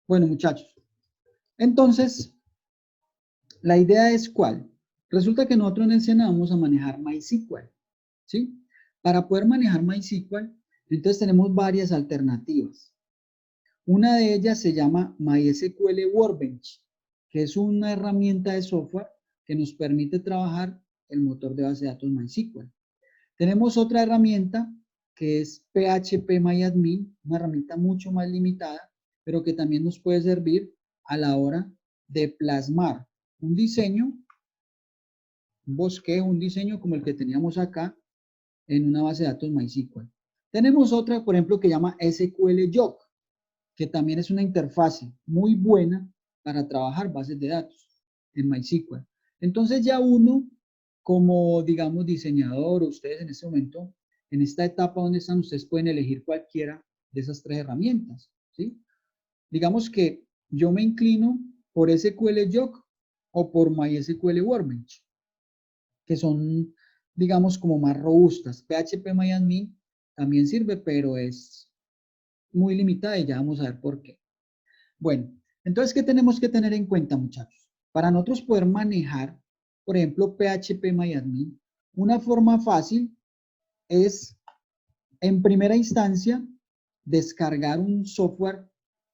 Bueno, muchachos, entonces, la idea es ¿cuál? Resulta que nosotros en el SENA vamos a manejar MySQL, ¿sí? Para poder manejar MySQL, entonces tenemos varias alternativas. Una de ellas se llama MySQL Workbench, que es una herramienta de software que nos permite trabajar el motor de base de datos MySQL. Tenemos otra herramienta que es PHP-MyAdmin, una herramienta mucho más limitada, pero que también nos puede servir a la hora de plasmar un diseño, un bosquejo, un diseño como el que teníamos acá en una base de datos MySQL. Tenemos otra, por ejemplo, que llama SQL-Yoke, que también es una interfase muy buena para trabajar bases de datos en MySQL. Entonces ya uno, como digamos diseñador, o ustedes en este momento, en esta etapa donde están, ustedes pueden elegir cualquiera de esas tres herramientas, ¿sí? Digamos que yo me inclino por SQL-Yoke o por MySQL Workbench, que son, digamos, como más robustas. PHP-MyAdmin también sirve, pero es muy limitada y ya vamos a ver por qué. Bueno, entonces, ¿qué tenemos que tener en cuenta, muchachos? Para nosotros poder manejar, por ejemplo, PHP-MyAdmin, una forma fácil es, en primera instancia, descargar un software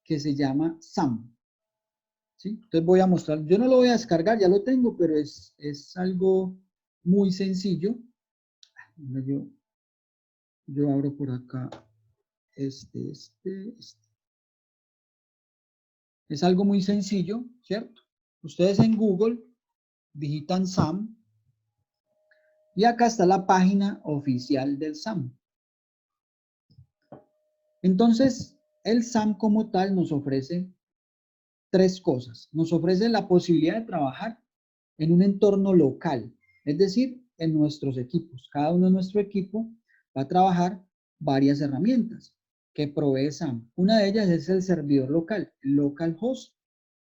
que se llama SAM. ¿Sí? Entonces voy a mostrar, yo no lo voy a descargar, ya lo tengo, pero es algo muy sencillo. Yo abro por acá este. Es algo muy sencillo, ¿cierto? Ustedes en Google digitan SAM y acá está la página oficial del SAM. Entonces, el SAM como tal nos ofrece tres cosas. Nos ofrece la posibilidad de trabajar en un entorno local, es decir, en nuestros equipos. Cada uno de nuestro equipo va a trabajar varias herramientas que provee SAM. Una de ellas es el servidor local, el localhost,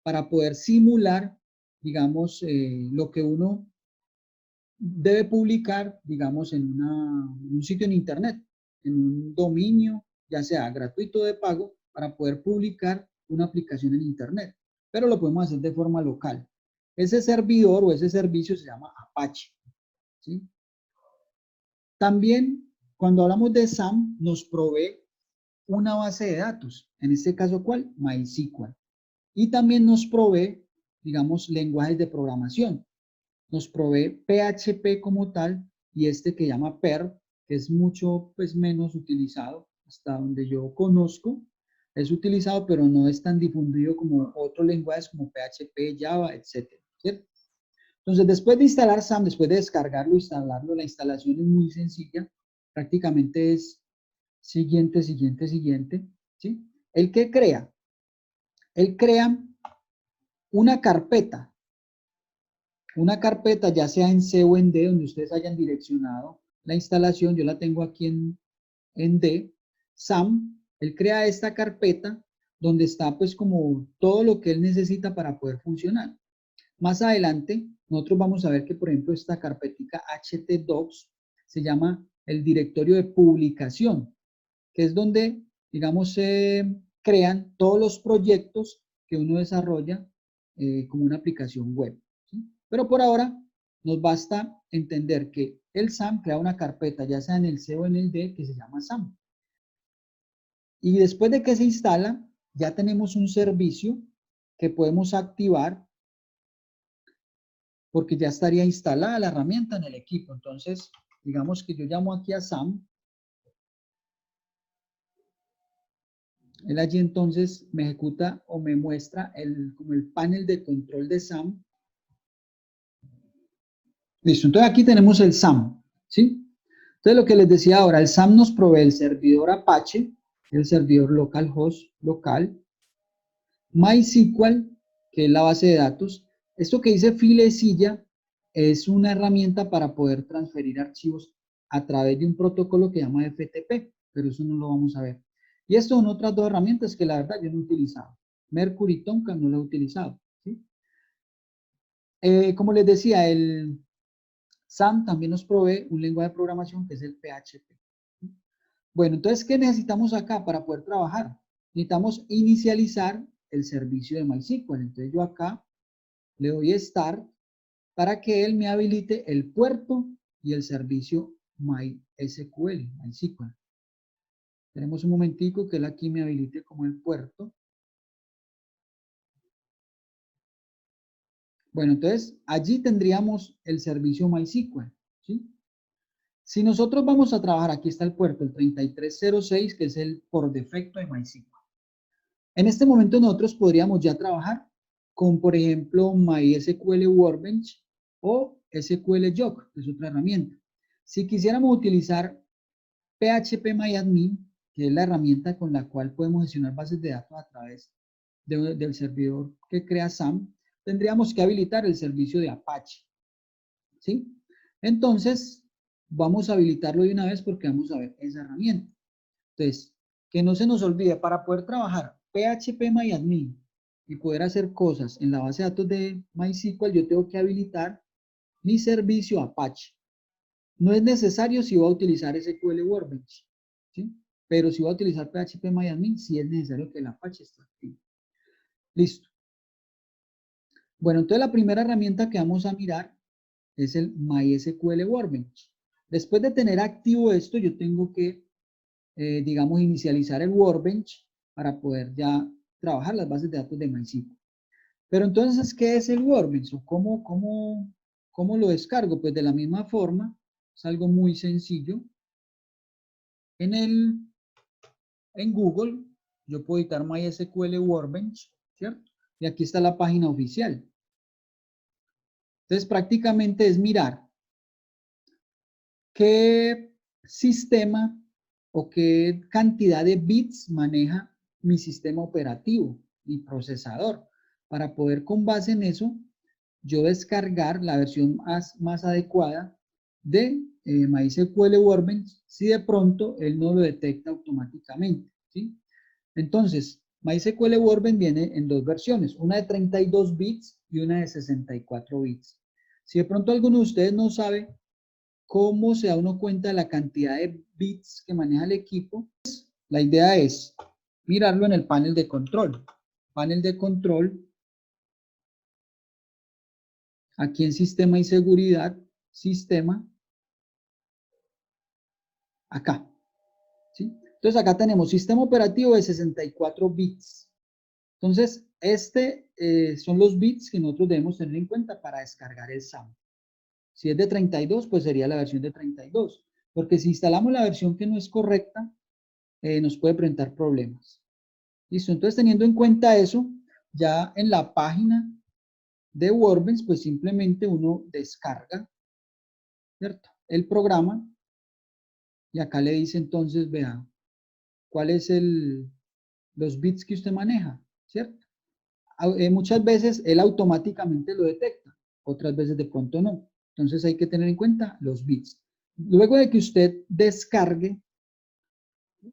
para poder simular, digamos, lo que uno debe publicar, digamos, en un sitio en internet, en un dominio, ya sea gratuito o de pago, para poder publicar una aplicación en internet. Pero lo podemos hacer de forma local. Ese servidor o ese servicio se llama Apache, ¿sí? También, cuando hablamos de SAM, nos provee una base de datos. En este caso, ¿cuál? MySQL. Y también nos provee, digamos, lenguajes de programación. Nos provee PHP como tal y este que llama PERL, que es mucho pues, menos utilizado, hasta donde yo conozco. Es utilizado, pero no es tan difundido como otros lenguajes como PHP, Java, etcétera, ¿cierto? Entonces, después de instalar SAM, después de descargarlo, instalarlo, la instalación es muy sencilla. Prácticamente es siguiente, ¿sí? ¿El qué crea? Él crea una carpeta ya sea en C o en D, donde ustedes hayan direccionado la instalación. Yo la tengo aquí en D. SAM, él crea esta carpeta donde está pues como todo lo que él necesita para poder funcionar. Más adelante, nosotros vamos a ver que, por ejemplo, esta carpetica htdocs se llama el directorio de publicación, que es donde, digamos, se crean todos los proyectos que uno desarrolla como una aplicación web, ¿sí? Pero por ahora nos basta entender que el SAM crea una carpeta, ya sea en el C o en el D, que se llama SAM. Y después de que se instala, ya tenemos un servicio que podemos activar porque ya estaría instalada la herramienta en el equipo. Entonces, digamos que yo llamo aquí a SAM. Él allí entonces me ejecuta o me muestra como el panel de control de SAM. Listo, entonces aquí tenemos el SAM, ¿sí? Entonces lo que les decía ahora, el SAM nos provee el servidor Apache, el servidor localhost local, MySQL, que es la base de datos. Esto que dice filecilla es una herramienta para poder transferir archivos a través de un protocolo que se llama FTP, pero eso no lo vamos a ver. Y esto son otras dos herramientas que la verdad yo no he utilizado. Mercury y Tomcat no lo he utilizado, ¿sí? Como les decía, el SAM también nos provee un lenguaje de programación que es el PHP. Bueno, entonces, ¿qué necesitamos acá para poder trabajar? Necesitamos inicializar el servicio de MySQL. Entonces yo acá le doy Start para que él me habilite el puerto y el servicio MySQL. Tenemos un momentico que él aquí me habilite como el puerto. Bueno, entonces allí tendríamos el servicio MySQL, ¿sí? Si nosotros vamos a trabajar, aquí está el puerto, el 3306, que es el por defecto de MySQL. En este momento nosotros podríamos ya trabajar con, por ejemplo, MySQL Workbench o SQL-Jog, que es otra herramienta. Si quisiéramos utilizar PHP-MyAdmin, que es la herramienta con la cual podemos gestionar bases de datos a través del servidor que crea SAM, tendríamos que habilitar el servicio de Apache, ¿sí? Entonces, vamos a habilitarlo de una vez porque vamos a ver esa herramienta. Entonces, que no se nos olvide, para poder trabajar PHP-MyAdmin y poder hacer cosas en la base de datos de MySQL, yo tengo que habilitar mi servicio Apache. No es necesario si voy a utilizar SQL Workbench, ¿sí? Pero si voy a utilizar PHP-MyAdmin, sí es necesario que el Apache esté activo. Listo. Bueno, entonces la primera herramienta que vamos a mirar es el MySQL Workbench. Después de tener activo esto, yo tengo que, digamos, inicializar el Workbench para poder ya trabajar las bases de datos de MySQL. Pero entonces, ¿qué es el Workbench? ¿O cómo lo descargo? Pues de la misma forma, es algo muy sencillo. En Google, yo puedo editar MySQL Workbench, ¿cierto? Y aquí está la página oficial. Entonces, prácticamente es mirar qué sistema o qué cantidad de bits maneja mi sistema operativo, mi procesador, para poder con base en eso yo descargar la versión más adecuada de MySQL Workbench si de pronto él no lo detecta automáticamente, ¿sí? Entonces, MySQL Workbench viene en dos versiones, una de 32 bits y una de 64 bits. Si de pronto alguno de ustedes no sabe cómo se da uno cuenta de la cantidad de bits que maneja el equipo, la idea es mirarlo en el panel de control. Panel de control, aquí en sistema y seguridad, sistema, acá, ¿sí? Entonces acá tenemos sistema operativo de 64 bits. Entonces, son los bits que nosotros debemos tener en cuenta para descargar el SAM. Si es de 32, pues sería la versión de 32. Porque si instalamos la versión que no es correcta, nos puede presentar problemas. Listo, entonces teniendo en cuenta eso, ya en la página de Workbench, pues simplemente uno descarga, ¿cierto? El programa y acá le dice entonces, vea, ¿cuáles los bits que usted maneja? ¿Cierto? Muchas veces él automáticamente lo detecta, otras veces de pronto no. Entonces hay que tener en cuenta los bits. Luego de que usted descargue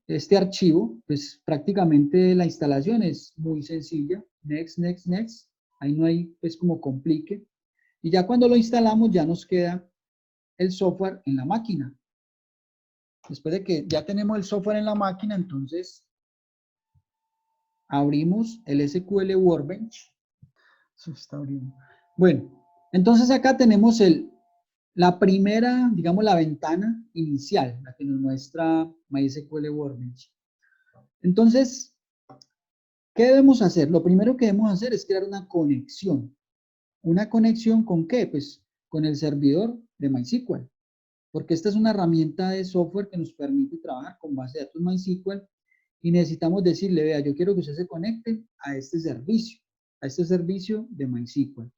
este archivo, pues prácticamente la instalación es muy sencilla. Next, next, next. Ahí no hay pues como complique. Y ya cuando lo instalamos ya nos queda el software en la máquina. Después de que ya tenemos el software en la máquina, entonces abrimos el SQL Workbench. Eso está abriendo. Bueno, entonces acá tenemos la primera, digamos, la ventana inicial, la que nos muestra MySQL Workbench. Entonces, ¿qué debemos hacer? Lo primero que debemos hacer es crear una conexión. ¿Una conexión con qué? Pues con el servidor de MySQL. Porque esta es una herramienta de software que nos permite trabajar con base de datos MySQL y necesitamos decirle, vea, yo quiero que usted se conecte a este servicio de MySQL.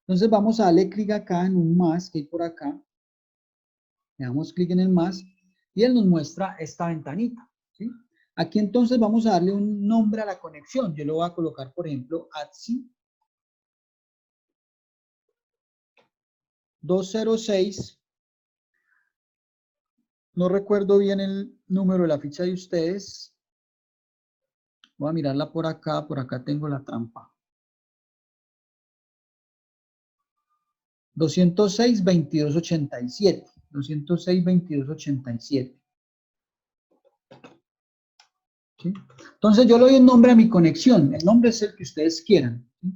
Entonces vamos a darle clic acá en un más que hay por acá. Le damos clic en el más y él nos muestra esta ventanita, ¿sí? Aquí entonces vamos a darle un nombre a la conexión. Yo le voy a colocar, por ejemplo, ATSI 206. No recuerdo bien el número de la ficha de ustedes. Voy a mirarla por acá tengo la trampa. 206-2287. 206-2287. ¿sí? Entonces yo le doy un nombre a mi conexión. El nombre es el que ustedes quieran. ¿Sí?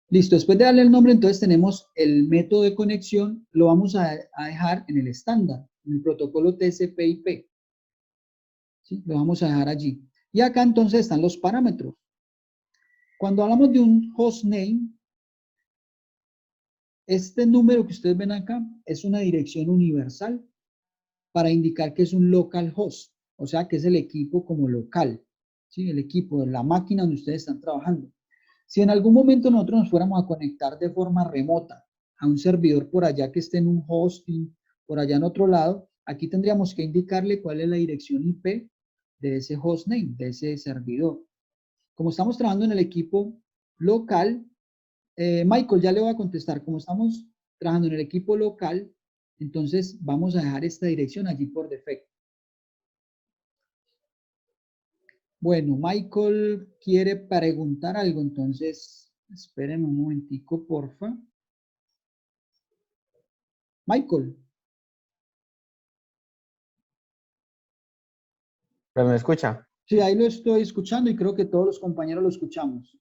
Listo, después de darle el nombre, entonces tenemos el método de conexión, lo vamos a dejar en el estándar, en el protocolo TCP/IP. ¿Sí? Lo vamos a dejar allí. Y acá entonces están los parámetros. Cuando hablamos de un hostname, este número que ustedes ven acá es una dirección universal para indicar que es un local host, o sea que es el equipo como local, ¿sí? El equipo, la máquina donde ustedes están trabajando. Si en algún momento nosotros nos fuéramos a conectar de forma remota a un servidor por allá que esté en un hosting, por allá en otro lado, aquí tendríamos que indicarle cuál es la dirección IP de ese hostname, de ese servidor. Como estamos trabajando en el equipo local, Michael, ya le voy a contestar, como estamos trabajando en el equipo local, entonces vamos a dejar esta dirección allí por defecto. Bueno, Michael quiere preguntar algo, entonces esperen un momentico, porfa. Michael. ¿Pero me escucha? Sí, ahí lo estoy escuchando y creo que todos los compañeros lo escuchamos.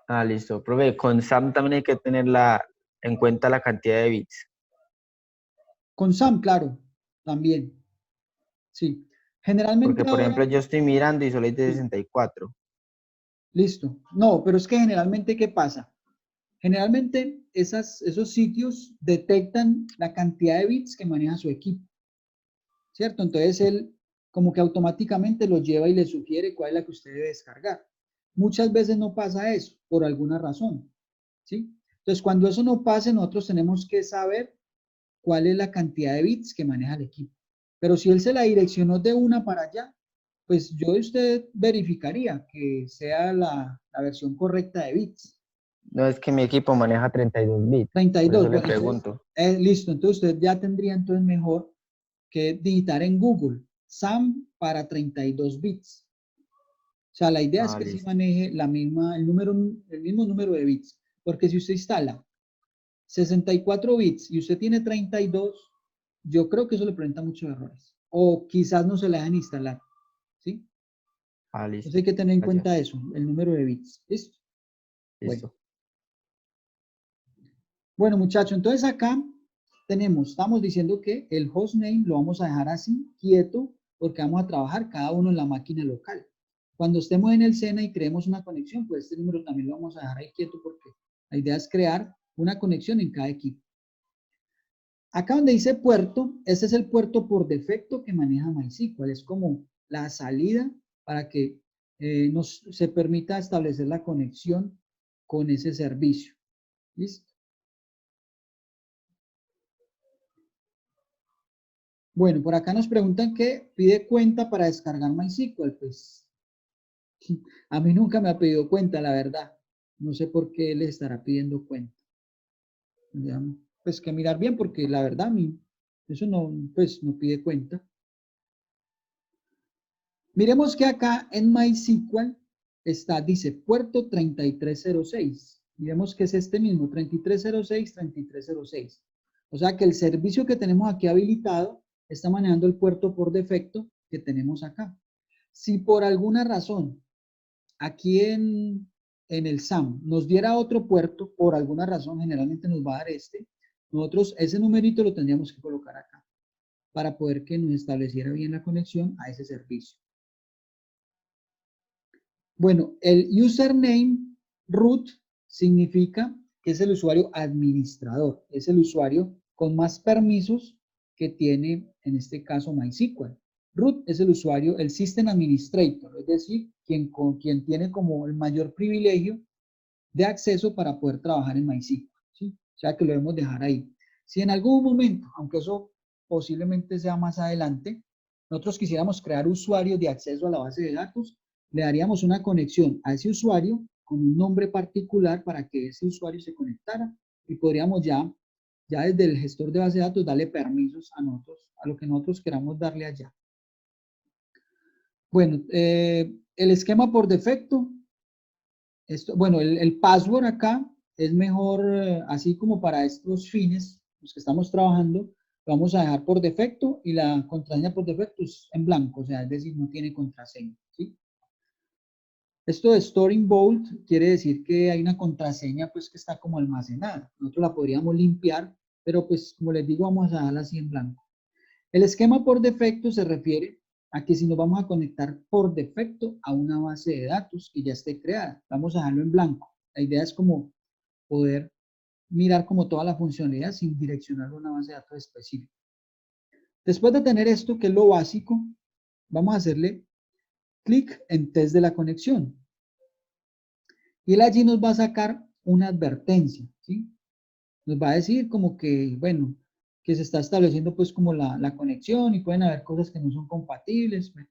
Ah, listo. Profe, con SAM también hay que tener en cuenta la cantidad de bits. Con Sam, claro, también. Sí. Generalmente Porque, por ahora, ejemplo, yo estoy mirando y solo hay de sí, 64. listo. No, pero es que generalmente, ¿qué pasa? Generalmente esos sitios detectan la cantidad de bits que maneja su equipo, ¿cierto? Entonces él como que automáticamente lo lleva y le sugiere cuál es la que usted debe descargar. Muchas veces no pasa eso, por alguna razón, ¿sí? Entonces cuando eso no pase, nosotros tenemos que saber cuál es la cantidad de bits que maneja el equipo. Pero si él se la direccionó de una para allá, pues yo de usted verificaría que sea la versión correcta de bits. No es que mi equipo maneja 32 bits. Por 32, eso le bueno, entonces, pregunto. listo, entonces usted ya tendría entonces mejor que digitar en Google SAM para 32 bits. O sea, la idea es Ah, que sí listo. maneje el mismo número de bits, porque si usted instala 64 bits y usted tiene 32, yo creo que eso le presenta muchos errores. O quizás no se le dejan instalar, ¿sí? Ah, Entonces listo. hay que tener en cuenta Gracias. eso, el número de bits. ¿Listo? Bueno. Listo. Bueno, muchachos, entonces acá estamos diciendo que el hostname lo vamos a dejar así, quieto, porque vamos a trabajar cada uno en la máquina local. Cuando estemos en el SENA y creemos una conexión, pues este número también lo vamos a dejar ahí quieto porque la idea es crear una conexión en cada equipo. Acá donde dice puerto, este es el puerto por defecto que maneja MySQL. Es como la salida para que se permita establecer la conexión con ese servicio. ¿Listo? Bueno, por acá nos preguntan qué pide cuenta para descargar MySQL. Pues a mí nunca me ha pedido cuenta, la verdad. No sé por qué le estará pidiendo cuenta. Ya, pues que mirar bien porque la verdad a mí eso no, pues no pide cuenta. Miremos que acá en MySQL dice puerto 3306. Miremos que es este mismo, 3306, 3306. O sea que el servicio que tenemos aquí habilitado está manejando el puerto por defecto que tenemos acá. Si por alguna razón aquí en el SAM nos diera otro puerto, por alguna razón, generalmente nos va a dar este, nosotros ese numerito lo tendríamos que colocar acá para poder que nos estableciera bien la conexión a ese servicio. Bueno, el username root significa que es el usuario administrador, es el usuario con más permisos que tiene, en este caso, MySQL. Root es el usuario, el System Administrator, es decir, quien tiene como el mayor privilegio de acceso para poder trabajar en MySQL, ¿sí? O sea que lo debemos dejar ahí. Si en algún momento, aunque eso posiblemente sea más adelante, nosotros quisiéramos crear usuarios de acceso a la base de datos, le daríamos una conexión a ese usuario con un nombre particular para que ese usuario se conectara y podríamos ya desde el gestor de base de datos darle permisos a nosotros, a lo que nosotros queramos darle allá. Bueno, el esquema por defecto, bueno, el password acá es mejor, así como para estos fines, los que estamos trabajando, lo vamos a dejar por defecto y la contraseña por defecto es en blanco, o sea, es decir, no tiene contraseña, ¿sí? Esto de storing vault quiere decir que hay una contraseña pues que está como almacenada. Nosotros la podríamos limpiar, pero pues como les digo, vamos a dejarla así en blanco. El esquema por defecto se refiere a que si nos vamos a conectar por defecto a una base de datos que ya esté creada, vamos a dejarlo en blanco. La idea es como poder mirar como toda la funcionalidad sin direccionar una base de datos específica. Después de tener esto, que es lo básico, vamos a hacerle clic en test de la conexión. Y él allí nos va a sacar una advertencia, ¿sí? Nos va a decir como que, bueno, que se está estableciendo pues como la conexión y pueden haber cosas que no son compatibles. Bueno.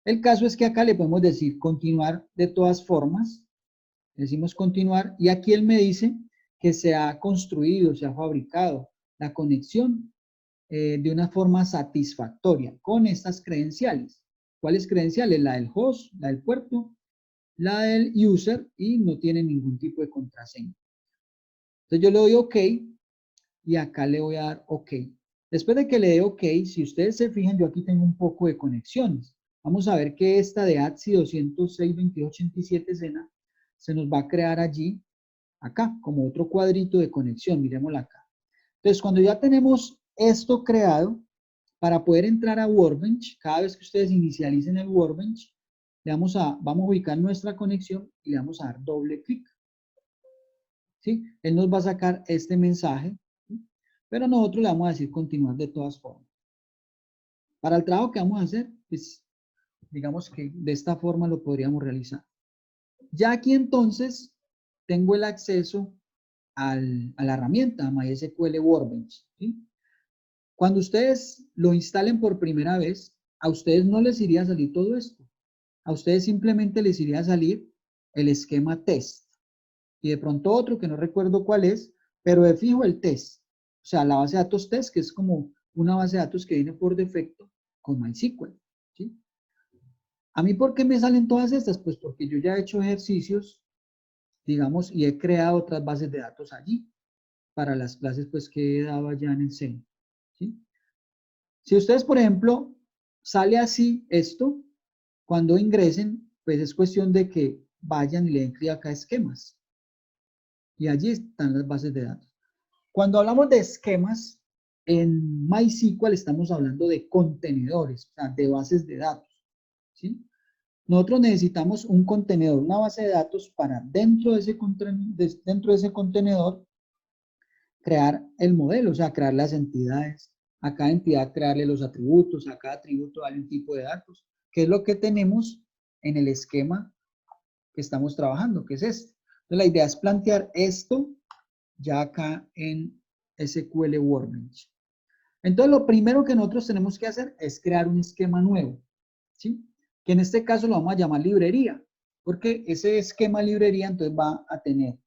El caso es que acá le podemos decir continuar de todas formas. Decimos continuar y aquí él me dice que se ha construido, se ha fabricado la conexión de una forma satisfactoria con estas credenciales. ¿Cuáles credenciales? La del host, la del puerto, la del user y no tiene ningún tipo de contraseña. Entonces yo le doy OK y acá le voy a dar OK. Después de que le dé OK, si ustedes se fijan, yo aquí tengo un poco de conexiones. Vamos a ver que esta de ATSI 206.22.87 Sena se nos va a crear allí, acá, como otro cuadrito de conexión. Miremosla acá. Entonces, cuando ya tenemos esto creado, para poder entrar a Workbench, cada vez que ustedes inicialicen el Workbench, vamos a ubicar nuestra conexión y le vamos a dar doble clic. ¿Sí? Él nos va a sacar este mensaje, ¿sí? Pero nosotros le vamos a decir continuar de todas formas. Para el trabajo que vamos a hacer, pues digamos que de esta forma lo podríamos realizar. Ya aquí entonces tengo el acceso a la herramienta MySQL Workbench, ¿sí? Cuando ustedes lo instalen por primera vez, a ustedes no les iría a salir todo esto. A ustedes simplemente les iría a salir el esquema test. Y de pronto otro que no recuerdo cuál es, pero de fijo el test. O sea, la base de datos test, que es como una base de datos que viene por defecto con MySQL, ¿sí? A mí, ¿por qué me salen todas estas? Pues porque yo ya he hecho ejercicios, digamos, y he creado otras bases de datos allí para las clases pues que he dado allá en el CEN, ¿sí? Si ustedes, por ejemplo, sale así esto, cuando ingresen, pues es cuestión de que vayan y le den clic acá a esquemas. Y allí están las bases de datos. Cuando hablamos de esquemas, en MySQL estamos hablando de contenedores, o sea, de bases de datos, ¿sí? Nosotros necesitamos un contenedor, una base de datos para dentro de ese contenedor crear el modelo, o sea, crear las entidades, a cada entidad crearle los atributos, a cada atributo darle un tipo de datos, que es lo que tenemos en el esquema que estamos trabajando, que es este. Entonces, la idea es plantear esto ya acá en SQL Workbench. Entonces, lo primero que nosotros tenemos que hacer es crear un esquema nuevo, ¿sí? Que en este caso lo vamos a llamar librería, porque ese esquema librería entonces va a tener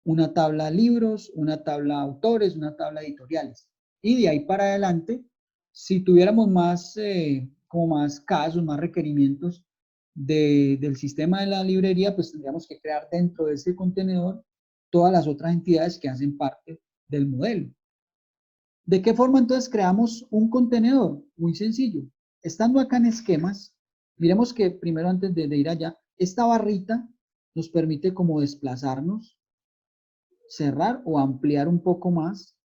una tabla libros, una tabla autores, una tabla editoriales. Y de ahí para adelante, si tuviéramos más, como más casos, más requerimientos del sistema de la librería, pues tendríamos que crear dentro de ese contenedor todas las otras entidades que hacen parte del modelo. ¿De qué forma entonces creamos un contenedor? Muy sencillo. Estando acá en esquemas, miremos que primero antes de ir allá, esta barrita nos permite como desplazarnos, cerrar o ampliar un poco más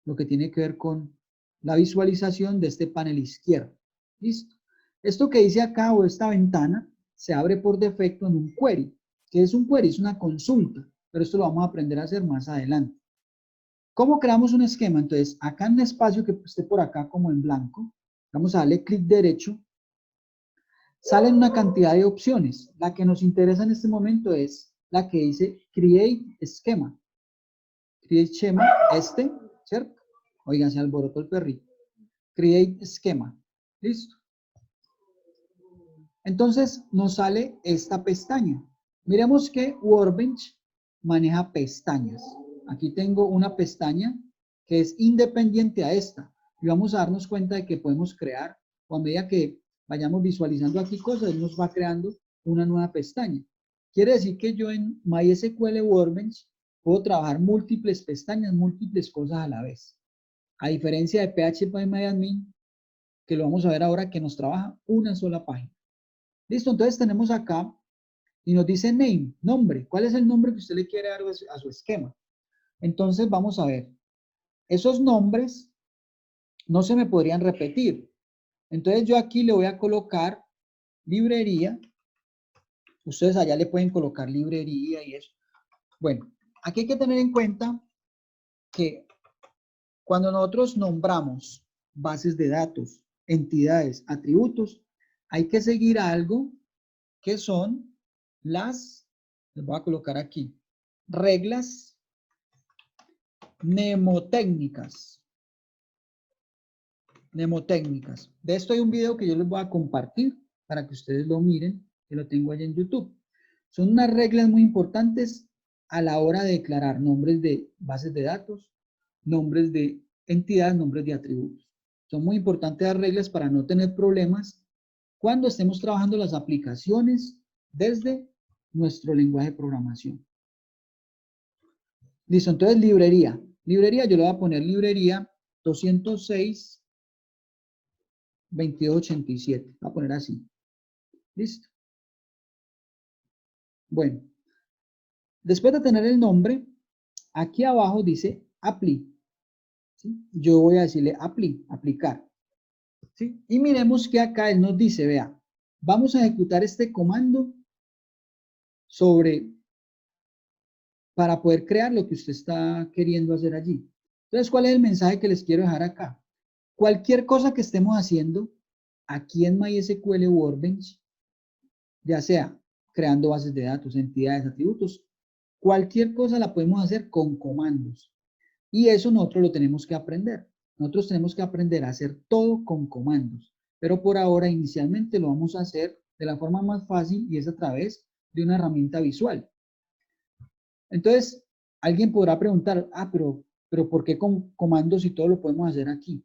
lo que tiene que ver con la visualización de este panel izquierdo. ¿Listo? Esto que dice acá o esta ventana se abre por defecto en un query. ¿Qué es un query? Es una consulta, pero esto lo vamos a aprender a hacer más adelante. ¿Cómo creamos un esquema? Entonces, acá en un espacio que esté por acá como en blanco, vamos a darle clic derecho, salen una cantidad de opciones. La que nos interesa en este momento es la que dice Create Schema. Create Schema, ¿cierto? Oigan, se alborotó el perrito. Create Schema. ¿Listo? Entonces, nos sale esta pestaña. Miremos que Workbench maneja pestañas. Aquí tengo una pestaña que es independiente a esta. Y vamos a darnos cuenta de que podemos crear, o a medida que vayamos visualizando aquí cosas, nos va creando una nueva pestaña. Quiere decir que yo en MySQL Workbench puedo trabajar múltiples pestañas, múltiples cosas a la vez. A diferencia de PHP que lo vamos a ver ahora, que nos trabaja una sola página. Listo, entonces tenemos acá y nos dice name, nombre. ¿Cuál es el nombre que usted le quiere dar a su esquema? Entonces vamos a ver. Esos nombres no se me podrían repetir. Entonces yo aquí le voy a colocar librería. Ustedes allá le pueden colocar librería y eso. Bueno, aquí hay que tener en cuenta que cuando nosotros nombramos bases de datos, entidades, atributos, hay que seguir algo que son les voy a colocar aquí, reglas mnemotécnicas. Mnemotécnicas. De esto hay un video que yo les voy a compartir para que ustedes lo miren, que lo tengo allá en YouTube. Son unas reglas muy importantes a la hora de declarar nombres de bases de datos, nombres de entidades, nombres de atributos. Son muy importantes las reglas para no tener problemas cuando estemos trabajando las aplicaciones desde nuestro lenguaje de programación. Listo, entonces librería. Librería, yo le voy a poner librería 206 2287. Voy a poner así. Listo. Bueno, después de tener el nombre, aquí abajo dice apply. ¿Sí? Yo voy a decirle apply, aplicar. ¿Sí? Y miremos que acá él nos dice, vea, vamos a ejecutar este comando para poder crear lo que usted está queriendo hacer allí. Entonces, ¿cuál es el mensaje que les quiero dejar acá? Cualquier cosa que estemos haciendo aquí en MySQL Workbench, ya sea creando bases de datos, entidades, atributos, cualquier cosa la podemos hacer con comandos. Y eso nosotros lo tenemos que aprender. Nosotros tenemos que aprender a hacer todo con comandos. Pero por ahora, inicialmente, lo vamos a hacer de la forma más fácil y es a través de una herramienta visual. Entonces, alguien podrá preguntar, pero ¿por qué con comandos si todo lo podemos hacer aquí?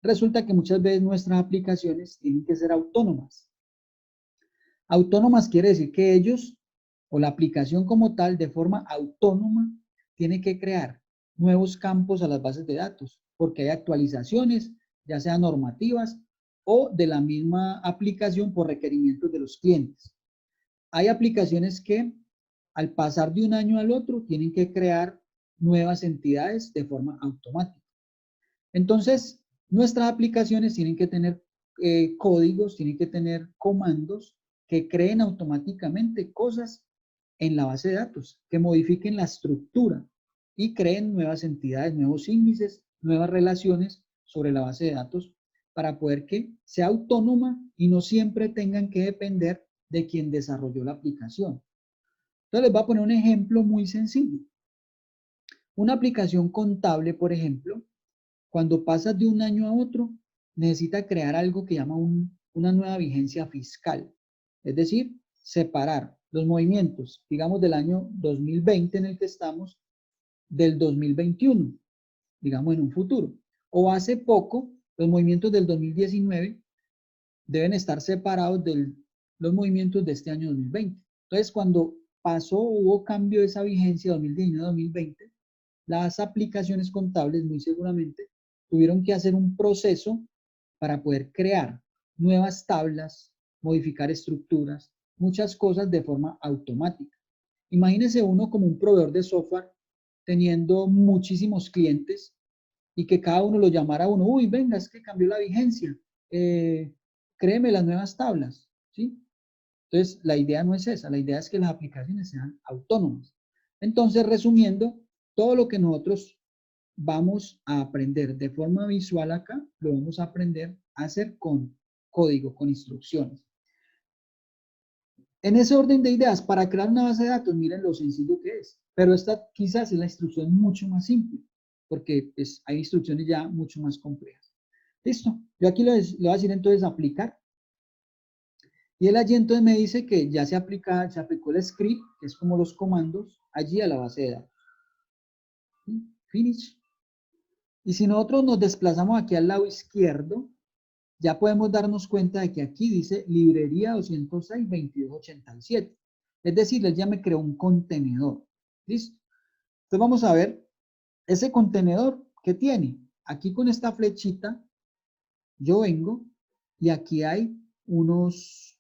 Resulta que muchas veces nuestras aplicaciones tienen que ser autónomas. Autónomas quiere decir que ellos o la aplicación como tal de forma autónoma tiene que crear nuevos campos a las bases de datos porque hay actualizaciones, ya sean normativas o de la misma aplicación por requerimientos de los clientes. Hay aplicaciones que al pasar de un año al otro tienen que crear nuevas entidades de forma automática. Entonces, nuestras aplicaciones tienen que tener códigos, tienen que tener comandos que creen automáticamente cosas en la base de datos, que modifiquen la estructura y creen nuevas entidades, nuevos índices, nuevas relaciones sobre la base de datos para poder que sea autónoma y no siempre tengan que depender de quien desarrolló la aplicación. Entonces les voy a poner un ejemplo muy sencillo. Una aplicación contable, por ejemplo, cuando pasas de un año a otro, necesita crear algo que llama una nueva vigencia fiscal. Es decir, separar los movimientos, digamos, del año 2020 en el que estamos, del 2021, digamos, en un futuro. O hace poco, los movimientos del 2019 deben estar separados de los movimientos de este año 2020. Entonces, cuando hubo cambio de esa vigencia 2019-2020, las aplicaciones contables muy seguramente tuvieron que hacer un proceso para poder crear nuevas tablas, modificar estructuras, muchas cosas de forma automática. Imagínese uno como un proveedor de software teniendo muchísimos clientes y que cada uno lo llamara a uno, uy, venga, es que cambió la vigencia, créeme las nuevas tablas, ¿sí? Entonces, la idea no es esa, la idea es que las aplicaciones sean autónomas. Entonces, resumiendo, todo lo que nosotros vamos a aprender de forma visual acá, lo vamos a aprender a hacer con código, con instrucciones. En ese orden de ideas, para crear una base de datos, miren lo sencillo que es. Pero esta quizás es la instrucción mucho más simple, porque pues, hay instrucciones ya mucho más complejas. Listo. Yo aquí le voy a decir entonces aplicar. Y él allí entonces me dice que ya se aplicó el script, que es como los comandos, allí a la base de datos. Finish. Y si nosotros nos desplazamos aquí al lado izquierdo, ya podemos darnos cuenta de que aquí dice librería 206-2287. Es decir, él ya me creó un contenedor. ¿Listo? Entonces vamos a ver ese contenedor que tiene. Aquí con esta flechita, yo vengo y aquí hay unas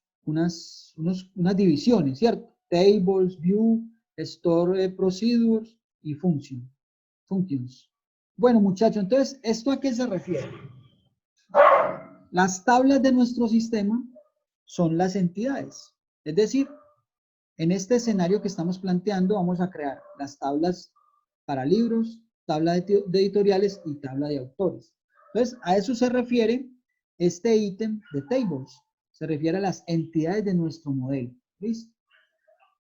divisiones, ¿cierto? tables, view, store procedures y functions. Bueno, muchachos, entonces, ¿esto a qué se refiere? Las tablas de nuestro sistema son las entidades. Es decir, en este escenario que estamos planteando, vamos a crear las tablas para libros, tabla de editoriales y tabla de autores. Entonces, a eso se refiere este ítem de tables. Se refiere a las entidades de nuestro modelo. ¿Listo?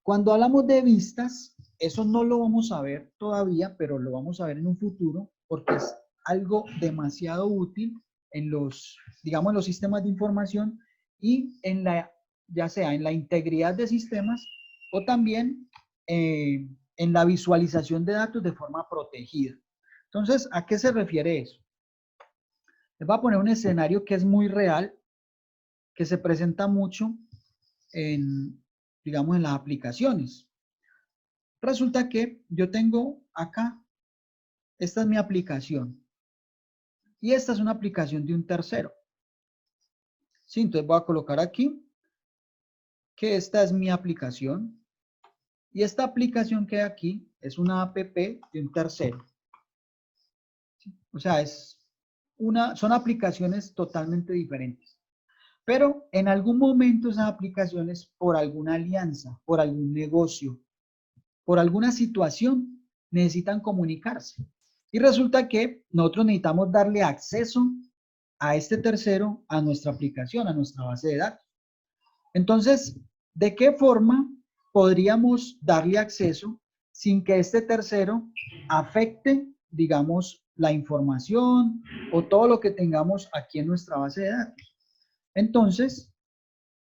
Cuando hablamos de vistas, eso no lo vamos a ver todavía, pero lo vamos a ver en un futuro, porque es algo demasiado útil en los, digamos, en los sistemas de información y en la, ya sea en la integridad de sistemas o también en la visualización de datos de forma protegida. Entonces, ¿a qué se refiere eso? Les voy a poner un escenario que es muy real, que se presenta mucho en, digamos, en las aplicaciones. Resulta que yo tengo acá, esta es mi aplicación, y esta es una aplicación de un tercero. Sí, entonces voy a colocar aquí que esta es mi aplicación, y esta aplicación que hay aquí es una app de un tercero. ¿Sí? O sea, son aplicaciones totalmente diferentes. Pero en algún momento esas aplicaciones, por alguna alianza, por algún negocio, por alguna situación, necesitan comunicarse. Y resulta que nosotros necesitamos darle acceso a este tercero, a nuestra aplicación, a nuestra base de datos. Entonces, ¿de qué forma podríamos darle acceso sin que este tercero afecte, digamos, la información o todo lo que tengamos aquí en nuestra base de datos? Entonces,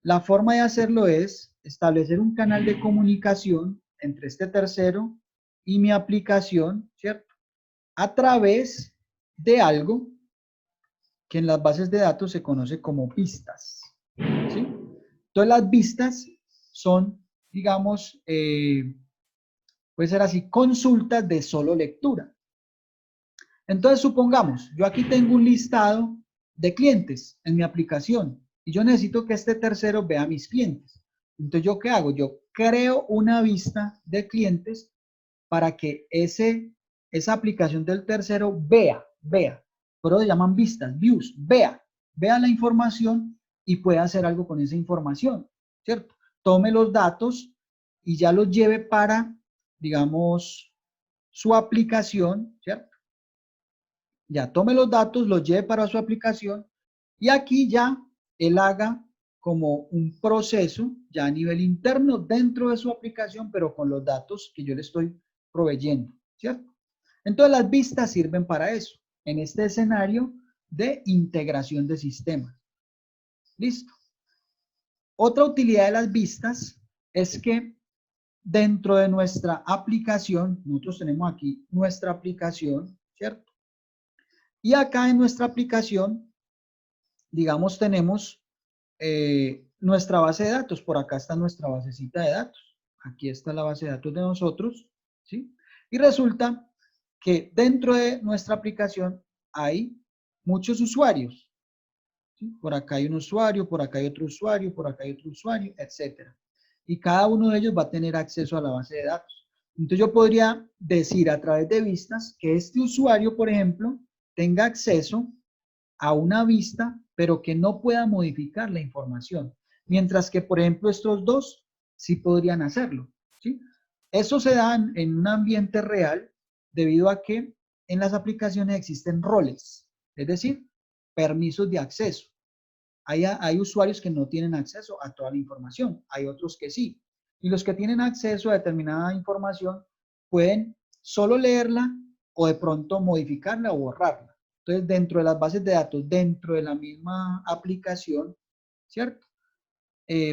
la forma de hacerlo es establecer un canal de comunicación entre este tercero y mi aplicación, ¿cierto? A través de algo que en las bases de datos se conoce como vistas, ¿sí? Entonces las vistas son, digamos, puede ser así, consultas de solo lectura. Entonces supongamos, yo aquí tengo un listado de clientes en mi aplicación y yo necesito que este tercero vea mis clientes. Entonces, ¿yo qué hago? Yo creo una vista de clientes para que esa aplicación del tercero vea, pero se llaman vistas, views, vea la información y pueda hacer algo con esa información, ¿cierto? Tome los datos y ya los lleve para, digamos, su aplicación, ¿cierto? Ya tome los datos, los lleve para su aplicación y aquí ya él haga como un proceso ya a nivel interno dentro de su aplicación, pero con los datos que yo le estoy proveyendo, ¿cierto? Entonces las vistas sirven para eso, en este escenario de integración de sistemas. Listo. Otra utilidad de las vistas es que dentro de nuestra aplicación, nosotros tenemos aquí nuestra aplicación, ¿cierto? Y acá en nuestra aplicación, digamos, tenemos nuestra base de datos. Por acá está nuestra basecita de datos. Aquí está la base de datos de nosotros, ¿sí? Y resulta que dentro de nuestra aplicación hay muchos usuarios, ¿sí? Por acá hay un usuario, por acá hay otro usuario, por acá hay otro usuario, etc. Y cada uno de ellos va a tener acceso a la base de datos. Entonces yo podría decir a través de vistas que este usuario, por ejemplo, tenga acceso a una vista, pero que no pueda modificar la información. Mientras que, por ejemplo, estos dos sí podrían hacerlo, ¿sí? Eso se da en un ambiente real debido a que en las aplicaciones existen roles, es decir, permisos de acceso. Hay usuarios que no tienen acceso a toda la información, hay otros que sí. Y los que tienen acceso a determinada información pueden solo leerla o de pronto modificarla o borrarla. Entonces, dentro de las bases de datos, dentro de la misma aplicación, ¿cierto?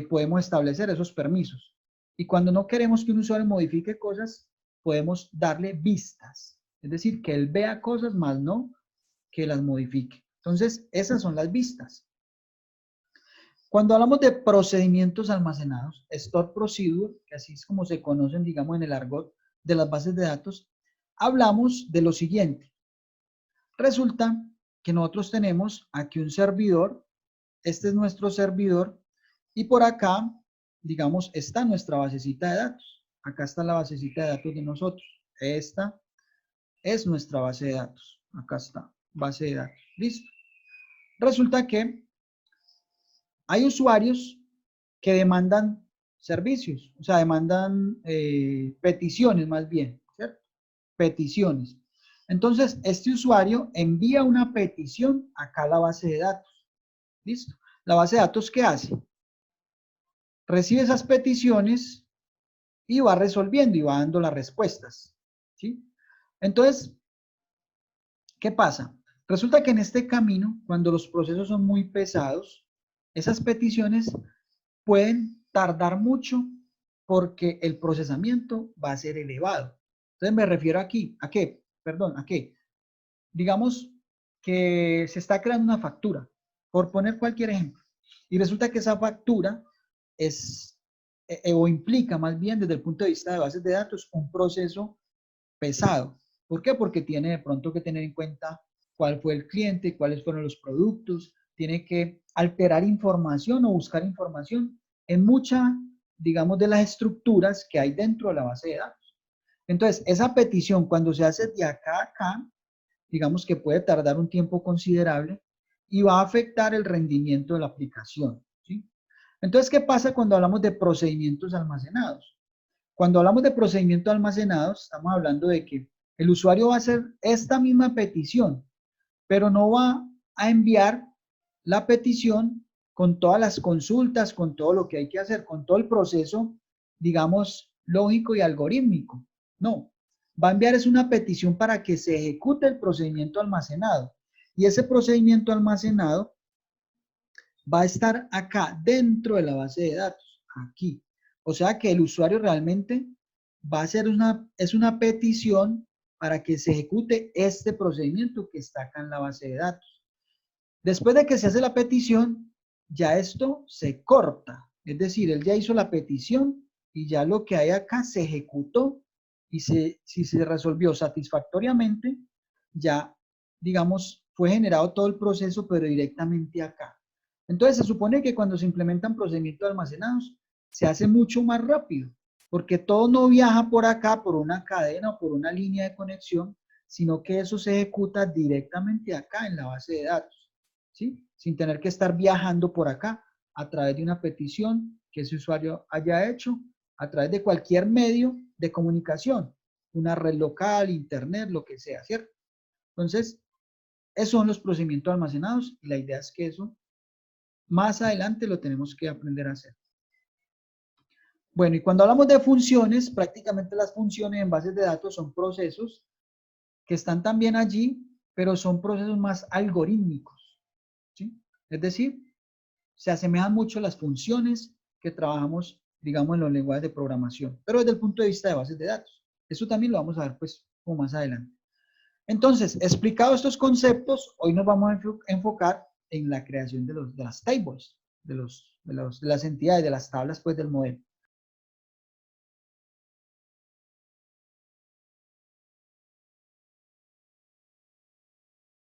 Podemos establecer esos permisos. Y cuando no queremos que un usuario modifique cosas, podemos darle vistas. Es decir, que él vea cosas, más no que las modifique. Entonces, esas son las vistas. Cuando hablamos de procedimientos almacenados, store procedure, que así es como se conocen, digamos, en el argot de las bases de datos, hablamos de lo siguiente. Resulta que nosotros tenemos aquí un servidor, este es nuestro servidor, y por acá digamos, está nuestra basecita de datos. Acá está la basecita de datos de nosotros. Esta es nuestra base de datos. Acá está, base de datos. Listo. Resulta que hay usuarios que demandan servicios, o sea, demandan peticiones más bien, ¿cierto? Peticiones. Entonces, este usuario envía una petición acá a la base de datos. ¿Listo? La base de datos, ¿qué hace? Recibe esas peticiones y va resolviendo y va dando las respuestas. ¿Sí? Entonces, ¿qué pasa? Resulta que en este camino, cuando los procesos son muy pesados, esas peticiones pueden tardar mucho porque el procesamiento va a ser elevado. Entonces me refiero aquí, ¿a qué? Perdón, ¿a qué? Digamos que se está creando una factura, por poner cualquier ejemplo, y resulta que esa factura es, o implica más bien desde el punto de vista de bases de datos, un proceso pesado. ¿Por qué? Porque tiene de pronto que tener en cuenta cuál fue el cliente, cuáles fueron los productos, tiene que alterar información o buscar información en mucha, digamos, de las estructuras que hay dentro de la base de datos. Entonces, esa petición cuando se hace de acá a acá, digamos que puede tardar un tiempo considerable y va a afectar el rendimiento de la aplicación, ¿sí? Entonces, ¿qué pasa cuando hablamos de procedimientos almacenados? Cuando hablamos de procedimientos almacenados, estamos hablando de que el usuario va a hacer esta misma petición, pero no va a enviar la petición con todas las consultas, con todo lo que hay que hacer, con todo el proceso, digamos, lógico y algorítmico. No, va a enviar es una petición para que se ejecute el procedimiento almacenado. Y ese procedimiento almacenado va a estar acá dentro de la base de datos, aquí. O sea que el usuario realmente va a hacer es una petición para que se ejecute este procedimiento que está acá en la base de datos. Después de que se hace la petición, ya esto se corta. Es decir, él ya hizo la petición y ya lo que hay acá se ejecutó y si se resolvió satisfactoriamente, ya, digamos, fue generado todo el proceso, pero directamente acá. Entonces, se supone que cuando se implementan procedimientos almacenados, se hace mucho más rápido, porque todo no viaja por acá, por una cadena o por una línea de conexión, sino que eso se ejecuta directamente acá en la base de datos, ¿sí? Sin tener que estar viajando por acá a través de una petición que ese usuario haya hecho, a través de cualquier medio de comunicación, una red local, internet, lo que sea, ¿cierto? Entonces, esos son los procedimientos almacenados y la idea es que eso más adelante lo tenemos que aprender a hacer. Bueno, y cuando hablamos de funciones, prácticamente las funciones en bases de datos son procesos que están también allí, pero son procesos más algorítmicos, ¿sí? Es decir, se asemejan mucho a las funciones que trabajamos, digamos, en los lenguajes de programación, pero desde el punto de vista de bases de datos. Eso también lo vamos a ver, pues, como más adelante. Entonces, explicados estos conceptos, hoy nos vamos a enfocar en la creación de las tables, de las entidades, de las tablas, pues, del modelo.